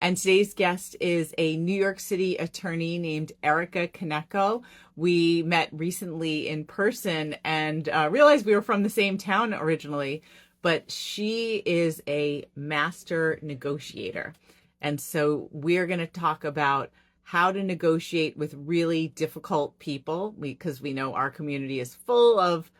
And today's guest is a New York City attorney named Erika Kaneko. We met recently in person and realized we were from the same town originally, but she is a master negotiator. And so we're going to talk about how to negotiate with really difficult people, because we know our community is full of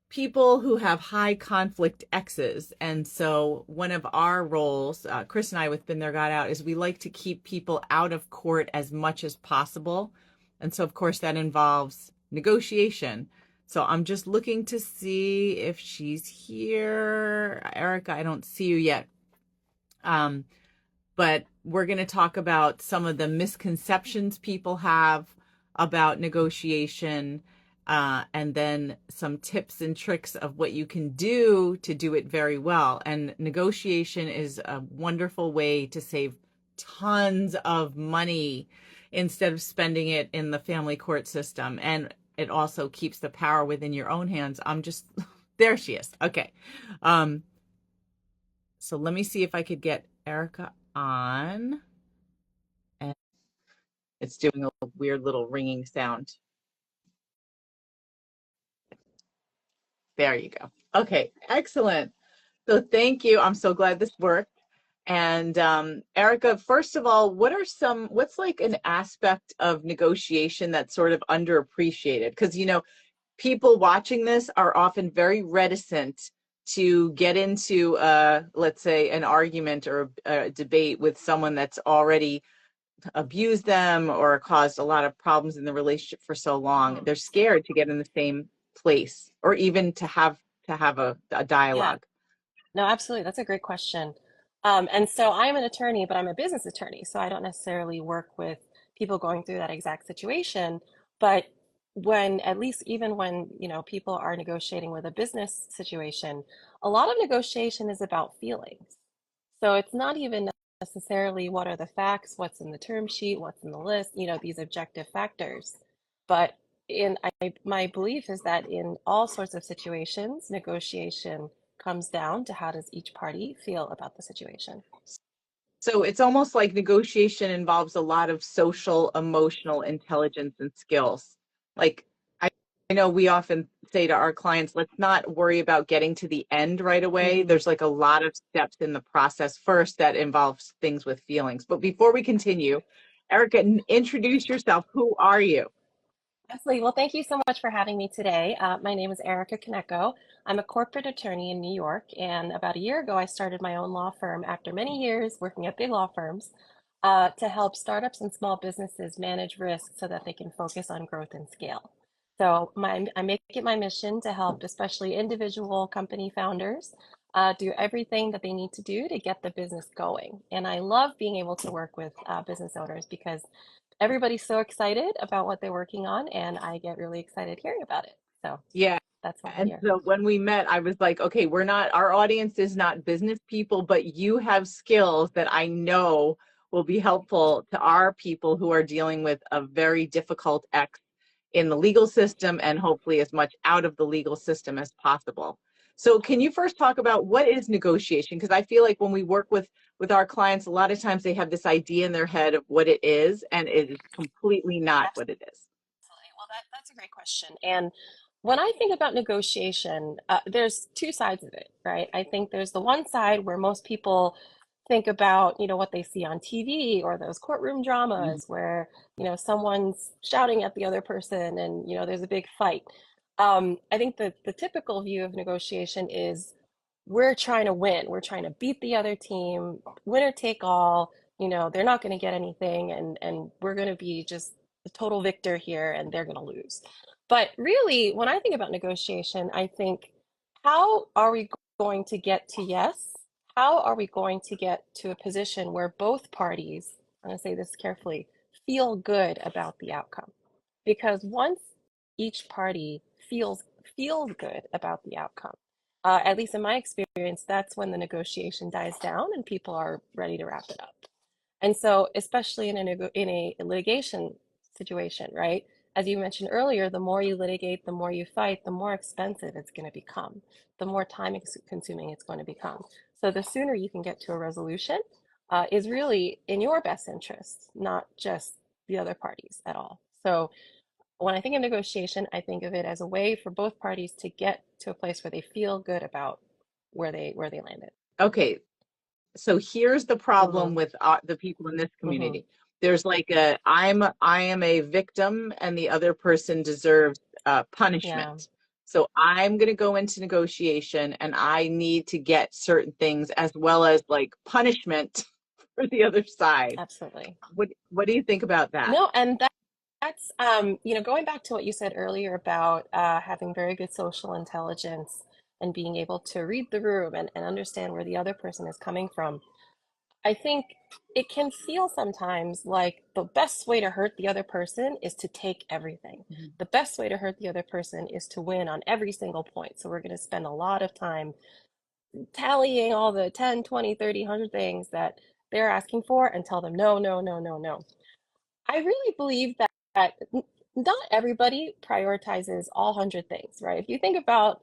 people who have high conflict exes. And so one of our roles, Chris and I with Been There Got Out, is we like to keep people out of court as much as possible. And so, of course, that involves negotiation. So I'm just looking to see if she's here. Erika, I don't see you yet. But we're going to talk about some of the misconceptions people have about negotiation, and then some tips and tricks of what you can do to do it very well. And negotiation is a wonderful way to save tons of money instead of spending it in the family court system. And it also keeps the power within your own hands. There she is. Okay. So let me see if I could get Erika on. And it's doing a weird little ringing sound. There you go. Okay, excellent. So thank you. I'm so glad this worked. And Erika, first of all, what's like an aspect of negotiation that's sort of underappreciated? Because, people watching this are often very reticent to get into, let's say, an argument or a debate with someone that's already abused them or caused a lot of problems in the relationship for so long. They're scared to get in the same place or even to have a Yeah, dialogue. no, absolutely. That's a great question. And so I'm an attorney, but I'm a business attorney. So I don't necessarily work with people going through that exact situation. But at least even when, people are negotiating with a business situation, a lot of negotiation is about feelings. So it's not even necessarily what are the facts, what's in the term sheet, what's in the list, these objective factors. But my belief is that in all sorts of situations, negotiation comes down to how does each party feel about the situation. So it's almost like negotiation involves a lot of social, emotional intelligence and skills. Like I, I know we often say to our clients, let's not worry about getting to the end right away. Mm. There's like a lot of steps in the process first that involves things with feelings. But before we continue, Erika, introduce yourself. Who are you? Absolutely. Well, thank you so much for having me today. My name is Erika Kaneko. I'm a corporate attorney in New York, and about a year ago, I started my own law firm after many years working at big law firms to help startups and small businesses manage risk so that they can focus on growth and scale. So I make it my mission to help, especially individual company founders, do everything that they need to do to get the business going. And I love being able to work with business owners because everybody's so excited about what they're working on, and I get really excited hearing about it. So Yeah. that's why I'm And here. so when we met, I was like, okay, our audience is not business people, but you have skills that I know will be helpful to our people who are dealing with a very difficult ex in the legal system and hopefully as much out of the legal system as possible. So can you first talk about what is negotiation? Because I feel like when we work with our clients, a lot of times they have this idea in their head of what it is, and it is completely not what it is. Absolutely. Well, that's a great question. And when I think about negotiation, there's two sides of it, right? I think there's the one side where most people think about, what they see on TV or those courtroom Mhm. dramas where, someone's shouting at the other person and, there's a big fight. I think the typical view of negotiation is we're trying to win. We're trying to beat the other team, winner take all. They're not going to get anything, and we're going to be just the total victor here, and they're going to lose. But really, when I think about negotiation, I think, how are we going to get to yes? How are we going to get to a position where both parties, I'm going to say this carefully, feel good about the outcome? Because once each party feels good about the outcome, at least in my experience, that's when the negotiation dies down and people are ready to wrap it up. And so, especially in a litigation situation, right? As you mentioned earlier, the more you litigate, the more you fight, the more expensive it's going to become, the more time consuming it's going to become. So the sooner you can get to a resolution, is really in your best interest, not just the other parties at all. So when I think of negotiation, I think of it as a way for both parties to get to a place where they feel good about where they landed. Okay, so here's the Mm-hmm. problem with the people in this Mm-hmm. community. There's like I am a victim and the other person deserves Yeah, punishment. So I'm going to go into negotiation and I need to get certain things as well as like punishment for the other side. absolutely. What do you think about that? No, and that's going back to what you said earlier about having very good social intelligence and being able to read the room and understand where the other person is coming from. I think it can feel sometimes like the best way to hurt the other person is to take everything. Mhm. The best way to hurt the other person is to win on every single point. So we're going to spend a lot of time tallying all the 10, 20, 30, 100 things that they're asking for and tell them no, no, no, no, no. I really believe that not everybody prioritizes all 100 things, right? If you think about,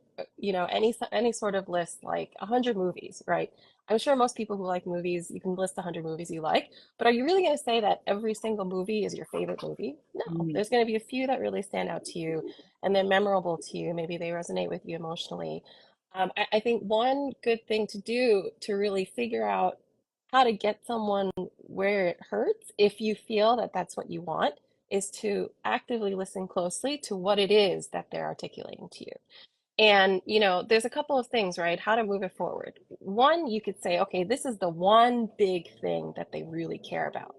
any sort of list, like 100 movies, right? I'm sure most people who like movies, you can list 100 movies you like, but are you really going to say that every single movie is your favorite movie? No, Mhm. there's going to be a few that really stand out to you and they're memorable to you. Maybe they resonate with you emotionally. I think one good thing to do to really figure out how to get someone where it hurts, if you feel that that's what you want, is to actively listen closely to what it is that they're articulating to you. And, there's a couple of things, right? How to move it forward. One, you could say, okay, this is the one big thing that they really care about,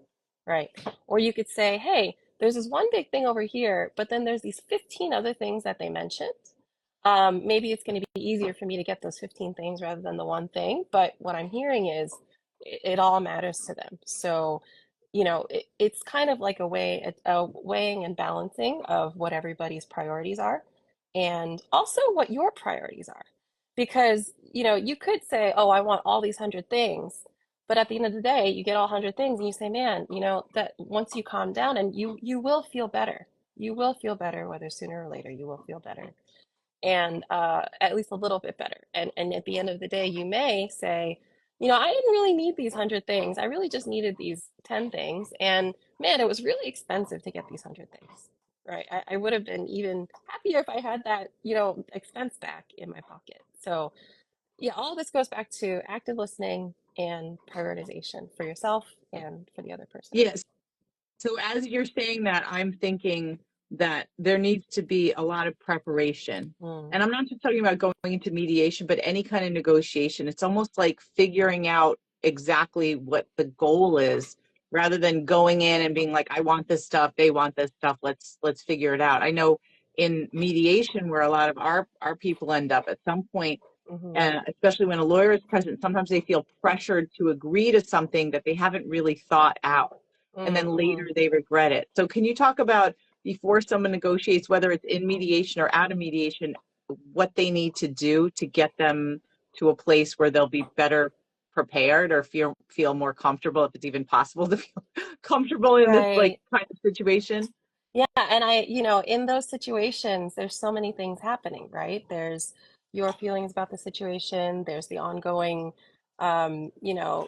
right? Or you could say, hey, there's this one big thing over here, but then there's these 15 other things that they mentioned. Maybe it's going to be easier for me to get those 15 things rather than the one thing. But what I'm hearing is it all matters to them. So, it's kind of like a weighing and balancing of what everybody's priorities are and also what your priorities are. Because, you could say, oh, I want all these 100 things. But at the end of the day, you get all 100 things and you say, man, that once you calm down and you will feel better. You will feel better, whether sooner or later, you will feel better and at least a little bit better. And at the end of the day, you may say, I didn't really need these 100 things. I really just needed these 10 things. And man, it was really expensive to get these 100 things. Right. I would have been even happier if I had that, expense back in my pocket. So yeah, all this goes back to active listening and prioritization for yourself and for the other person. Yes. So as you're saying that, I'm thinking that there needs to be a lot of preparation. Mm, And I'm not just talking about going into mediation, but any kind of negotiation. It's almost like figuring out exactly what the goal is rather than going in and being like, I want this stuff, they want this stuff, let's figure it out. I know in mediation where a lot of our people end up at some point, hmm and especially when a lawyer is present, sometimes they feel pressured to agree to something that they haven't really thought out. And then mm-hmm. later they regret it. So, can you talk about before someone negotiates, whether it's in mediation or out of mediation, what they need to do to get them to a place where they'll be better prepared or feel more comfortable, if it's even possible to feel comfortable in this like Right. kind of situation? Yeah, and in those situations, there's so many things happening, right? There's your feelings about the situation, there's the ongoing, um, you know,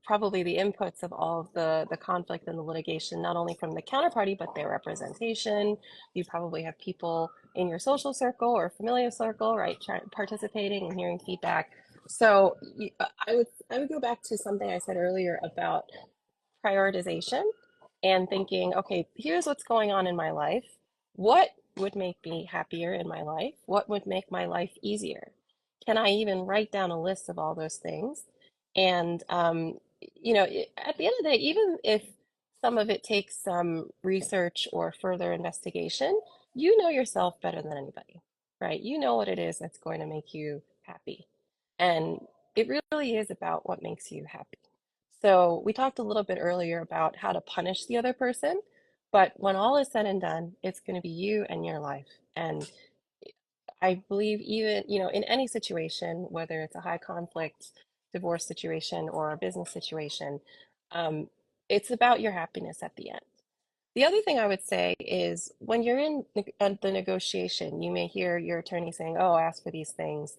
probably the inputs of all of the conflict and the litigation, not only from the counterparty, but their representation. You probably have people in your social circle or familiar circle, right, participating and hearing feedback. So I would go back to something I said earlier about prioritization and thinking, okay, here's what's going on in my life. What would make me happier in my life? What would make my life easier? Can I even write down a list of all those things? And, at the end of the day, even if some of it takes some research or further investigation, you know yourself better than anybody, right? You know what it is that's going to make you happy. And it really is about what makes you happy. So we talked a little bit earlier about how to punish the other person, but when all is said and done, it's going to be you and your life. And I believe even, in any situation, whether it's a high conflict divorce situation or a business situation, um, it's about your happiness at the end. The other thing I would say is when you're in the negotiation, you may hear your attorney saying, oh, ask for these things.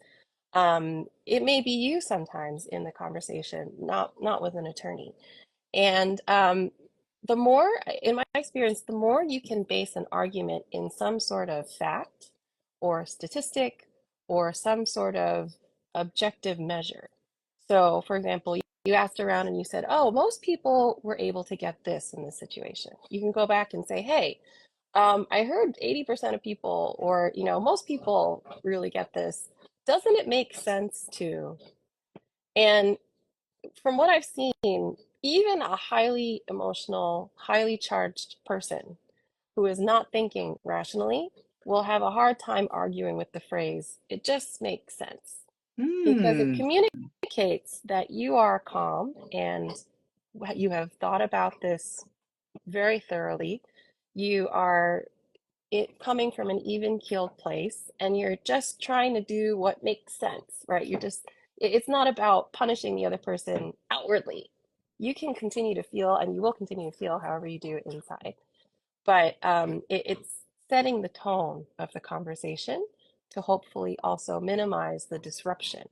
It may be you sometimes in the conversation, not with an attorney. And the more, in my experience, the more you can base an argument in some sort of fact or statistic or some sort of objective measure. So, for example, you asked around and you said, oh, most people were able to get this in this situation. You can go back and say, hey, I heard 80% of people, or, most people really get this. Doesn't it make sense to? And from what I've seen, even a highly emotional, highly charged person who is not thinking rationally will have a hard time arguing with the phrase, it just makes sense. Because it Hmm. communicates that you are calm and you have thought about this very thoroughly. You are coming from an even keeled place and you're just trying to do what makes sense, right? It's not about punishing the other person outwardly. You can continue to feel and you will continue to feel however you do inside. But it's setting the tone of the conversation to hopefully also minimize the disruption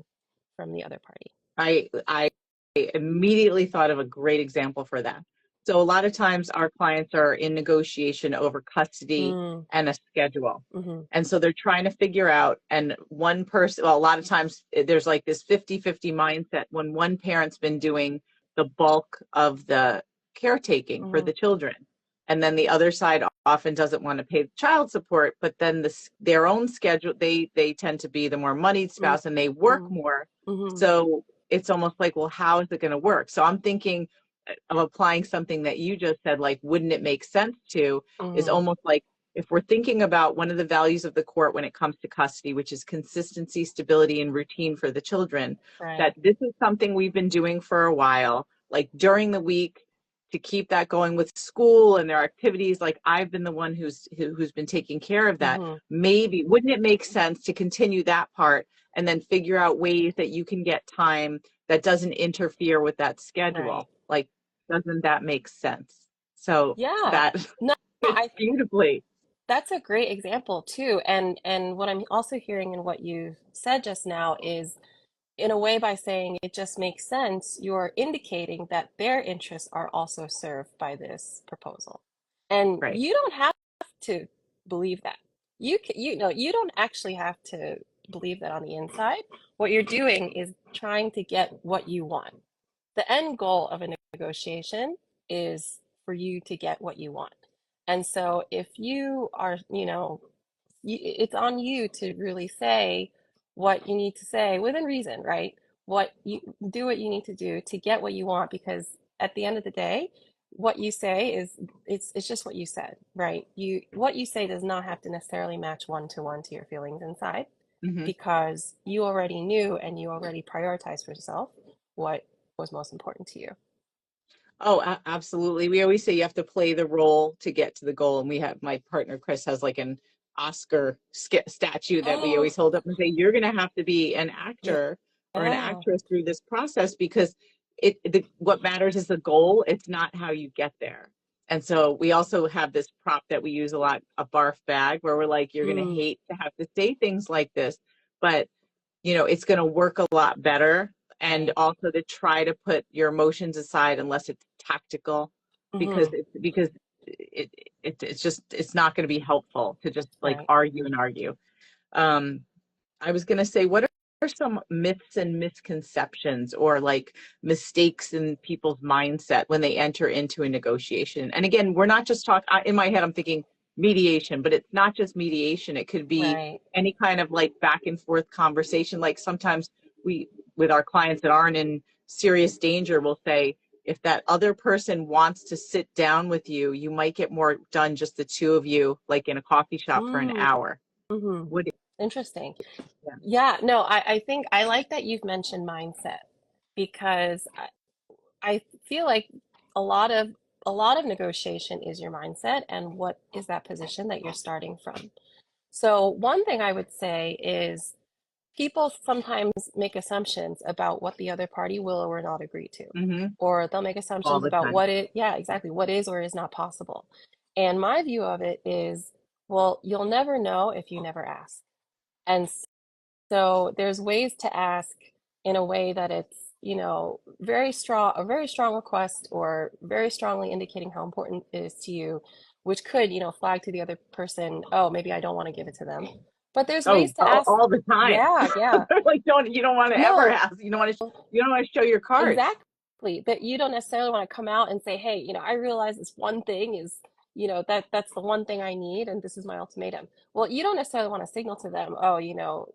from the other party. I immediately thought of a great example for that. So a lot of times our clients are in negotiation over custody Mm, and a schedule. hmm And so they're trying to figure out, and one person, well, a lot of times there's like this 50-50 mindset when one parent's been doing the bulk of the caretaking for hmm the children. And then the other side often doesn't want to pay child support, but then their own schedule, they tend to be the more moneyed spouse and they work hmm more. hmm So it's almost like, well, how is it going to work? So I'm thinking of applying something that you just said, like, wouldn't it make sense to, is hmm almost like if we're thinking about one of the values of the court when it comes to custody, which is consistency, stability, and routine for the children, Right. that this is something we've been doing for a while, like during the week to keep that going with school and their activities. Like I've been the one who's been taking care of that. hmm Maybe wouldn't it make sense to continue that part and then figure out ways that you can get time that doesn't interfere with that Right. schedule? Like, doesn't that make sense? So Yeah. that No, fits I beautifully. that's a great example too. And what I'm also hearing in what you said just now is in a way by saying it just makes sense, you're indicating that their interests are also served by this proposal. And Right. you don't have to believe that. You don't actually have to believe that on the inside. What you're doing is trying to get what you want. The end goal of a negotiation is for you to get what you want. And so if you are, it's on you to really say what you need to say within reason, right? What you do what you need to do to get what you want, because at the end of the day, what you say is it's just what you said, right? What you say does not have to necessarily match one to your feelings inside, Hmm. because you already knew and you already prioritized for yourself what was most important to you. Oh, absolutely. We always say you have to play the role to get to the goal. And we have, my partner Chris has like an Oscar statue that we Oh, always hold up and say, you're going to have to be an yeah. actor or an Yeah. actress through this process, because what matters is the goal. It's not how you get there. And so we also have this prop that we use a lot, a barf bag, where we're like, you're going to Mm, hate to have to say things like this, but it's going to work a lot better. And right. also to try to put your emotions aside unless it's tactical, because hmm it, it's just, it's not going to be helpful to just like Right. argue and argue. Um, I was going to say, what are some myths and misconceptions or like mistakes in people's mindset when they enter into a negotiation? And again, we're not just talking, in my head, I'm thinking mediation, but it's not just mediation. It could be Right. any kind of like back and forth conversation. Like sometimes we, with our clients that aren't in serious danger, will say, if that other person wants to sit down with you, you might get more done just the two of you, like in a coffee shop for an Mm, hour. hmm Would Interesting. yeah. Yeah, no, I think I like that you've mentioned mindset, because I feel like a lot of a lot of negotiation is your mindset and what is that position that you're starting from. So one thing I would say is people sometimes make assumptions about what the other party will or will not agree to, Hmm. or they'll make All assumptions the about time. yeah, exactly, what is or is not possible. And my view of it is, well, you'll never know if you never ask. And So there's ways to ask in a way that it's, you know, very strong, a very strong request or very strongly indicating how important it is to you, which could, you know, flag to the other person, oh, maybe I don't want to give it to them. But there's Oh, ways to ask, all the time. yeah, yeah. Like, you don't want to ever No, ask. You don't want to show your cards. exactly. That you don't necessarily want to come out and say, hey, you know, I realize this one thing is, you know, that's the one thing I need, and this is my ultimatum. Well, you don't necessarily want to signal to them, oh, you know,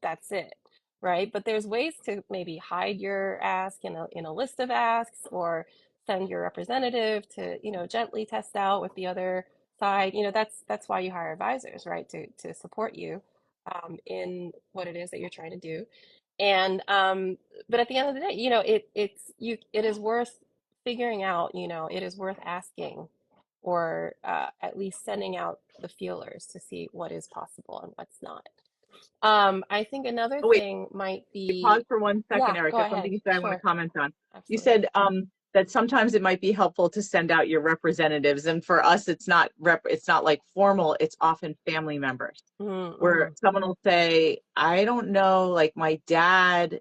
that's it, right? But there's ways to maybe hide your ask in a list of asks, or send your representative to, you know, gently test out with the other side. You know, that's why you hire advisors, right? To support you in what it is that you're trying to do. And but at the end of the day, you know, it is worth figuring out, you know, it is worth asking, or at least sending out the feelers to see what is possible and what's not. I think another Oh, wait, thing might pause be, for one second, yeah, go Erica. ahead. Something you said I want to Sure, comment on. You absolutely. said that sometimes it might be helpful to send out your representatives, and for us, it's not like formal. It's often family members, where Mm-hmm. someone will say, I don't know, like my dad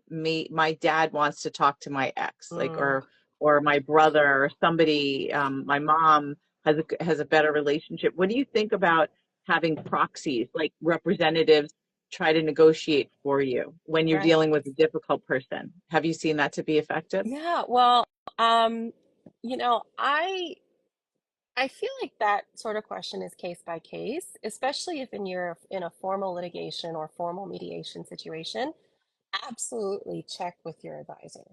wants to talk to my ex, like, Mm, or my brother or somebody, my mom has a better relationship. What do you think about having proxies, like representatives try to negotiate for you when you're right. dealing with a difficult person? Have you seen that to be effective? Yeah, well, um, you know, I feel like that sort of question is case by case, especially if you're in a formal litigation or formal mediation situation. Absolutely check with your advisor,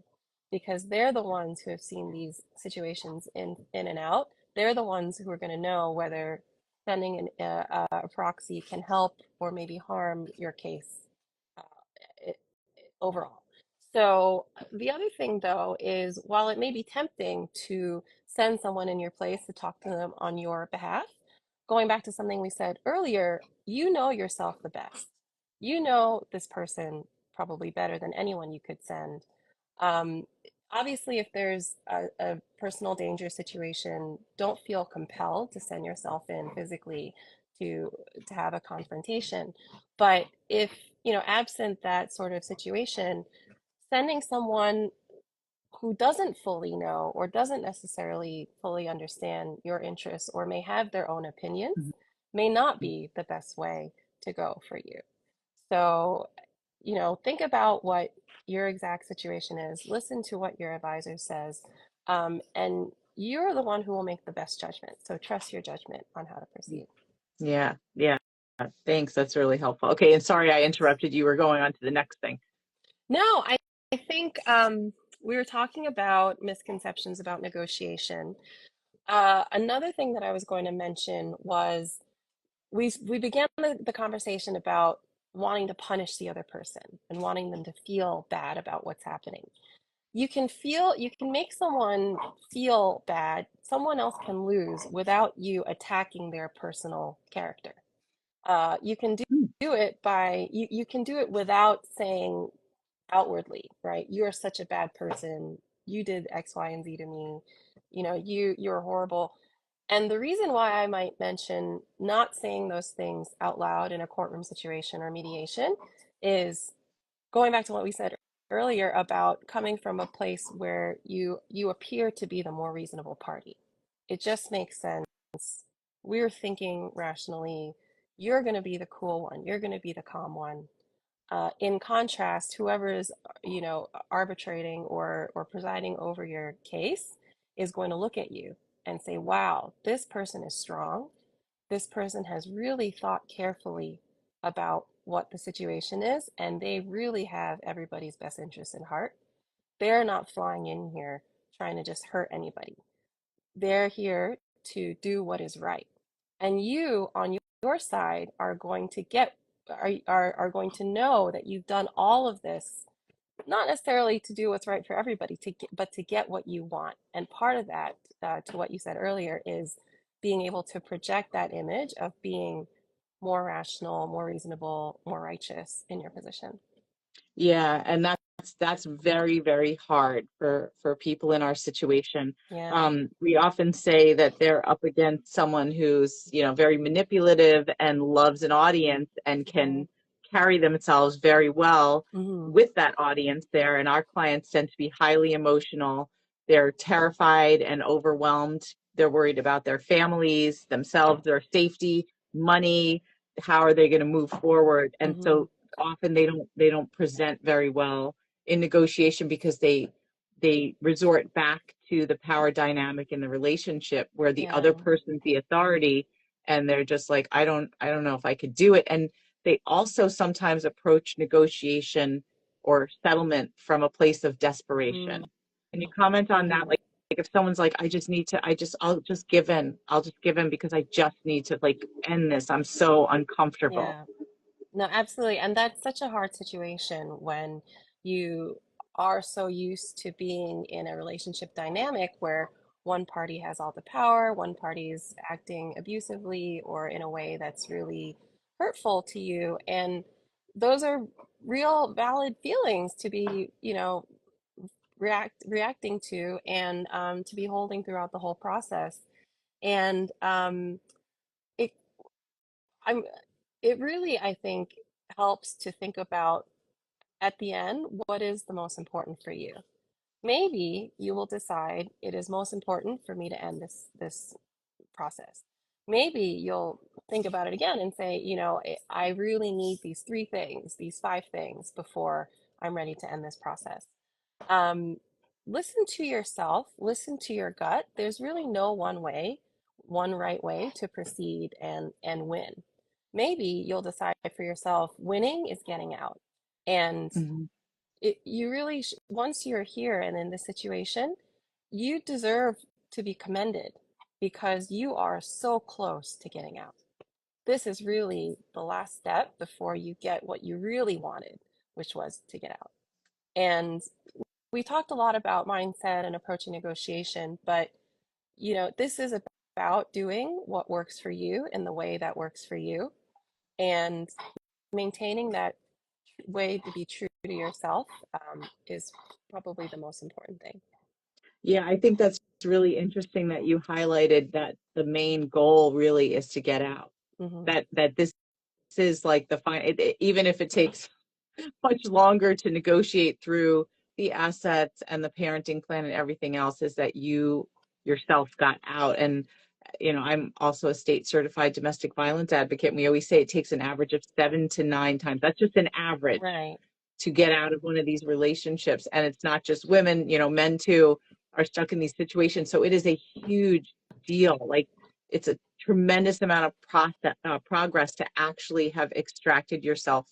because they're the ones who have seen these situations in and out. They're the ones who are going to know whether sending a proxy can help or maybe harm your case uh, overall. So the other thing, though, is while it may be tempting to send someone in your place to talk to them on your behalf, going back to something we said earlier, you know yourself the best. You know this person probably better than anyone you could send. Um, Obviously, if there's a personal danger situation, don't feel compelled to send yourself in physically to to have a confrontation. But if, you know, absent that sort of situation, sending someone who doesn't fully know or doesn't necessarily fully understand your interests or may have their own opinions may not be the best way to go for you. So, you know, think about what your exact situation is, listen to what your advisor says, and you're the one who will make the best judgment. So trust your judgment on how to proceed. Yeah, yeah. Thanks. That's really helpful. Okay, and sorry I interrupted you. We're going on to the next thing. No, I think we were talking about misconceptions about negotiation. Another thing that I was going to mention was we began the conversation about wanting to punish the other person and wanting them to feel bad about what's happening. You can make someone feel bad, someone else can lose without you attacking their personal character. You can do it by, you can do it without saying outwardly, right? You're such a bad person. You did X, Y, and Z to me. You know, you're horrible. And the reason why I might mention not saying those things out loud in a courtroom situation or mediation is going back to what we said earlier about coming from a place where you appear to be the more reasonable party. It just makes sense. We're thinking rationally. You're going to be the cool one. You're going to be the calm one. In contrast, whoever is, you know, arbitrating or presiding over your case is going to look at you and say, "Wow, this person is strong. This person has really thought carefully about what the situation is, and they really have everybody's best interest in heart. They're not flying in here trying to just hurt anybody. They're here to do what is right. And you, on your side, are going to are going to know that you've done all of this, not necessarily to do what's right for everybody, but to get what you want. And part of that, to what you said earlier, is being able to project that image of being more rational, more reasonable, more righteous in your position. Yeah, and that's very, very hard for people in our situation. Yeah. We often say that they're up against someone who's, very manipulative and loves an audience and Hmm. carry themselves very well Hmm. with that audience there. And our clients tend to be highly emotional. They're terrified and overwhelmed. They're worried about their families, themselves, their safety, money. How are they going to move forward? And Hmm. so often they don't present very well in negotiation because they resort back to the power dynamic in the relationship where the other Yeah. person's the authority, and they're just like, I don't know if I could do it. And they also sometimes approach negotiation or settlement from a place of desperation. Mm. Can you comment on that? Hmm. Like if someone's like, I'll just give in. I'll just give in because I just need to like end this. I'm so uncomfortable. Yeah. No, absolutely. And that's such a hard situation when you are so used to being in a relationship dynamic where one party has all the power, one party's acting abusively or in a way that's really hurtful to you. And those are real valid feelings to be, reacting to and to be holding throughout the whole process. And it I'm it really, I think, helps to think about at the end, what is the most important for you? Maybe you will decide it is most important for me to end this process. Maybe you'll think about it again and say, I really need these three things, these five things before I'm ready to end this process. Um, Listen to yourself, listen to your gut. There's really no one right way to proceed and win. Maybe you'll decide for yourself, winning is getting out. And Mhm. you really, once you're here and in this situation, you deserve to be commended because you are so close to getting out. This is really the last step before you get what you really wanted, which was to get out. And we talked a lot about mindset and approaching negotiation, but this is about doing what works for you in the way that works for you and maintaining that way to be true to yourself is probably the most important thing. Yeah, I think that's really interesting that you highlighted that the main goal really is to get out. Hmm. That this is like the fine, even if it takes much longer to negotiate through the assets and the parenting plan and everything else, is that you yourself got out. And I'm also a state certified domestic violence advocate, and we always say it takes an average of 7 to 9 times. That's just an average Right. to get out of one of these relationships. And it's not just women, men too are stuck in these situations. So it is a huge deal. Like it's a tremendous amount of progress to actually have extracted yourself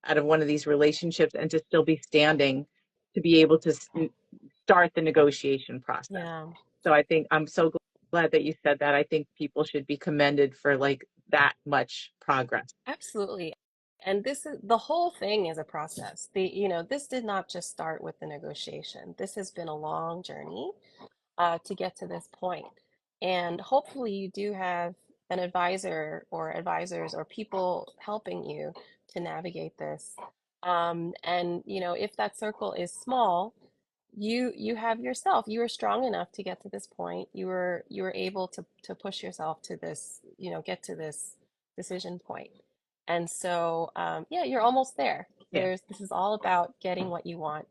out of one of these relationships and to still be standing to be able to start the negotiation process. Yeah, So I think I'm so glad that you said that. I think people should be commended for like that much progress. absolutely. And this is the whole thing is a process. This did not just start with the negotiation. This has been a long journey to get to this point. And hopefully, you do have an advisor or advisors or people helping you to navigate this. And if that circle is small, you have yourself. You were strong enough to get to this point. You were able to push yourself to this, get to this decision point. And so, yeah, you're almost there. Yeah. This is all about getting what you want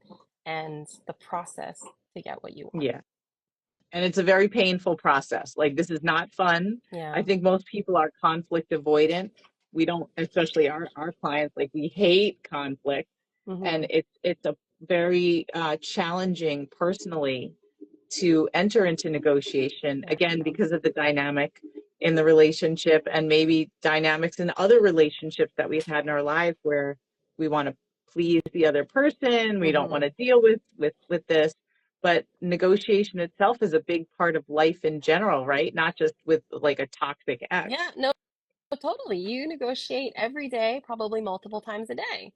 and the process to get what you want. Yeah. And it's a very painful process. Like this is not fun. I Yeah. think most people are conflict avoidant. We don't, especially our clients, like we hate conflict, Hmm. and it's a very challenging personally to enter into negotiation, Yeah. again because of the dynamic in the relationship, and maybe dynamics in other relationships that we've had in our lives where we want to please the other person, we don't want Hmm. to deal with this. But negotiation itself is a big part of life in general, right? Not just with like a toxic Yeah, ex. no, totally. You negotiate every day, probably multiple times a day.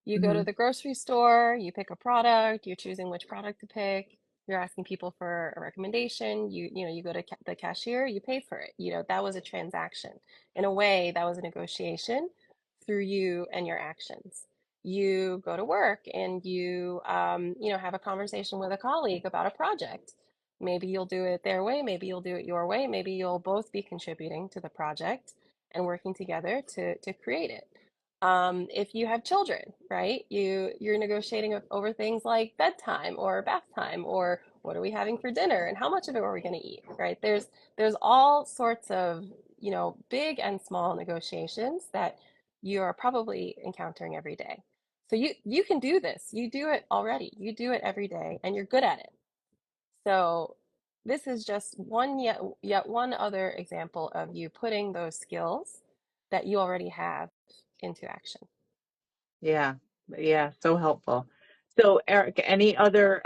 You go to Hmm. the grocery store, you pick a product, you're choosing which product to pick, you're asking people for a recommendation, you go to the cashier, you pay for it. That was a transaction. In a way, that was a negotiation through you and your actions. You go to work and you have a conversation with a colleague about a project. Maybe you'll do it their way, maybe you'll do it your way, maybe you'll both be contributing to the project and working together to create it. If you have children, right? You're negotiating over things like bedtime or bath time or what are we having for dinner and how much of it are we going to eat, right? There's all sorts of, big and small negotiations that you are probably encountering every day. So you can do this. You do it already. You do it every day and you're good at it. So this is just one yet one other example of you putting those skills that you already have into action. Yeah, yeah, so helpful. So, Eric, any other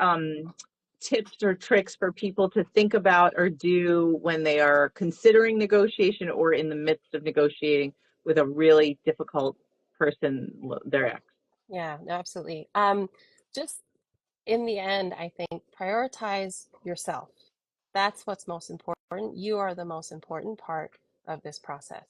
tips or tricks for people to think about or do when they are considering negotiation or in the midst of negotiating with a really difficult person, their ex? Yeah, no, absolutely. Just in the end, I think prioritize yourself. That's what's most important. You are the most important part of this process.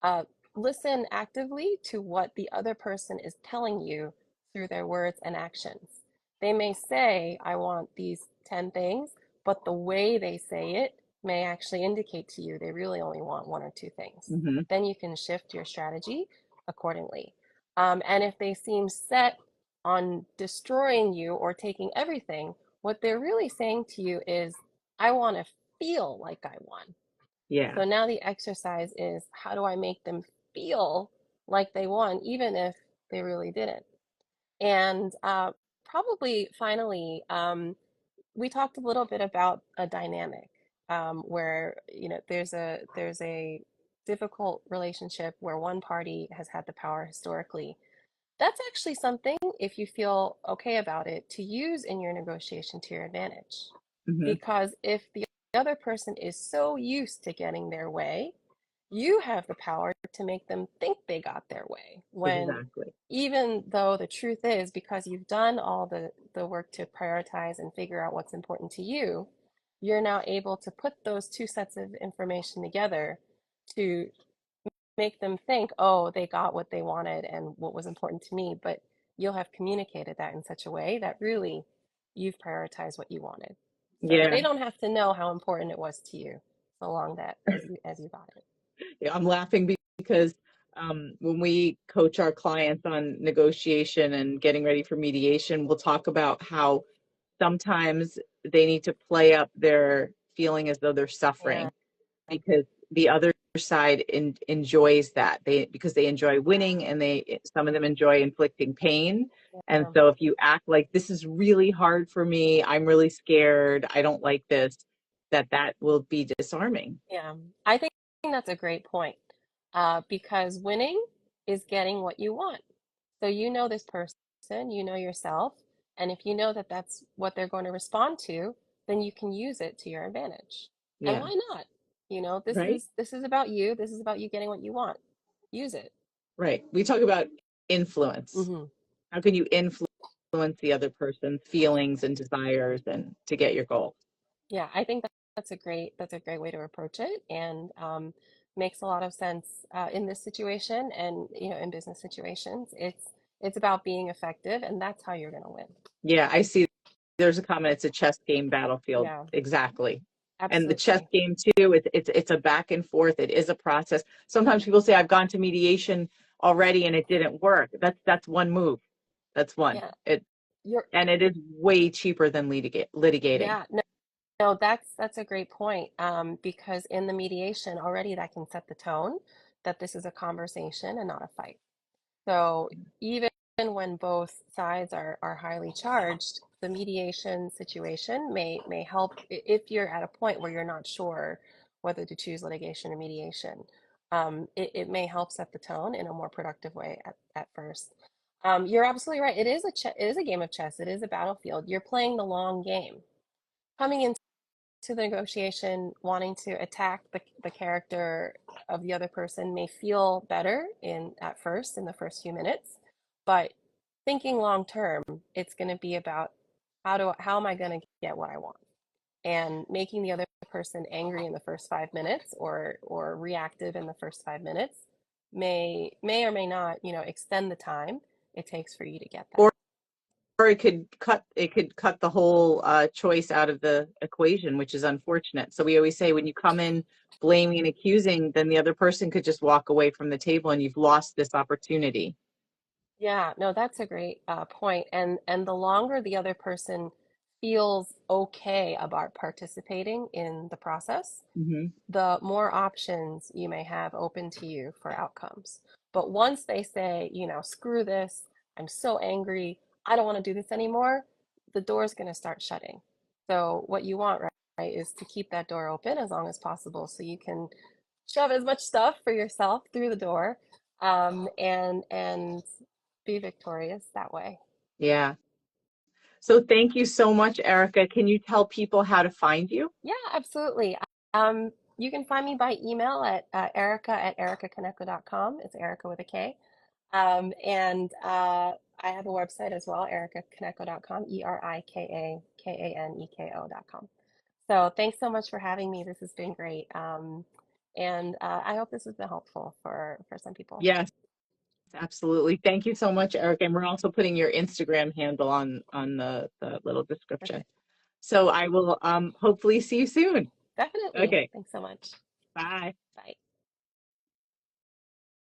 Uh, Listen actively to what the other person is telling you through their words and actions. They may say, I want these 10 things, but the way they say it may actually indicate to you they really only want one or two things. Hmm. Then you can shift your strategy accordingly. And if they seem set on destroying you or taking everything, what they're really saying to you is, I want to feel like I won. Yeah, So now the exercise is how do I make them feel like they won, even if they really didn't? And probably finally, we talked a little bit about a dynamic where there's a difficult relationship where one party has had the power historically. That's actually something, if you feel okay about it, to use in your negotiation to your advantage. hmm, Because if the other person is so used to getting their way, you have the power to make them think they got their way. When exactly. even though the truth is, because you've done all the work to prioritize and figure out what's important to you, you're now able to put those two sets of information together to make them think, oh, they got what they wanted and what was important to me, but you'll have communicated that in such a way that really you've prioritized what you wanted. So Yeah, they don't have to know how important it was to you, so long that as you got it. yeah, I'm laughing because when we coach our clients on negotiation and getting ready for mediation, we'll talk about how sometimes they need to play up their feeling as though they're Yeah, suffering because the other side enjoys that because they enjoy winning and some of them enjoy inflicting pain. And yeah, so if you act like this is really hard for me, I'm really scared, I don't like this, that will be disarming. yeah. I think that's a great point because winning is getting what you want. So you know this person, you know yourself, and if you know that that's what they're going to respond to, then you can use it to your advantage. And Yeah, why not? This right, is about you. This is about you getting what you want. Use it. right. We talk about influence. Hmm. How can you influence the other person's feelings and desires and to get your goal? Yeah, I think that's a great way to approach it, and makes a lot of sense in this situation, and in business situations. It's about being effective, and that's how you're going to win. Yeah, I see. There's a comment. It's a chess game battlefield. Yeah, Exactly. And the chess absolutely. game too. It's a back and forth. It is a process. Sometimes people say I've gone to mediation already and it didn't work. That's one move. That's one. Yeah, It you're. and it is way cheaper than litigating. Yeah, no, no, that's a great point. Because in the mediation already that can set the tone that this is a conversation and not a fight. So even when both sides are highly charged, the mediation situation may help if you're at a point where you're not sure whether to choose litigation or mediation. It may help set the tone in a more productive way at first. You're absolutely right. It is a game of chess. It is a battlefield. You're playing the long game. Coming into the negotiation wanting to attack the character of the other person may feel better in the first few minutes, but thinking long term, it's going to be about how am I going to get what I want, and making the other person angry in the first 5 minutes or reactive in the first 5 minutes may or may not extend the time it takes for you to get Or that. or it could cut the whole choice out of the equation, which is unfortunate. So we always say when you come in blaming and accusing, then the other person could just walk away from the table and you've lost this opportunity. Yeah, no, that's a great point. And the longer the other person feels okay about participating in the process, Hmm. the more options you may have open to you for outcomes. But once they say, screw this, I'm so angry, I don't want to do this anymore, the door is going to start shutting. So what you want, right, is to keep that door open as long as possible so you can shove as much stuff for yourself through the door, and be victorious that way. Yeah. So thank you so much, Erika. Can you tell people how to find you? Yeah, absolutely. You can find me by email at Erika@erikakaneko.com. It's Erika with a K. And I have a website as well, erikakaneko.com, ErikaKaneko.com. So thanks so much for having me. This has been great. And I hope this has been helpful for some people. Yes, absolutely. Thank you so much, Erika. And we're also putting your Instagram handle on the little description. Perfect. So I will hopefully see you soon. Definitely. Okay, Thanks so much. bye.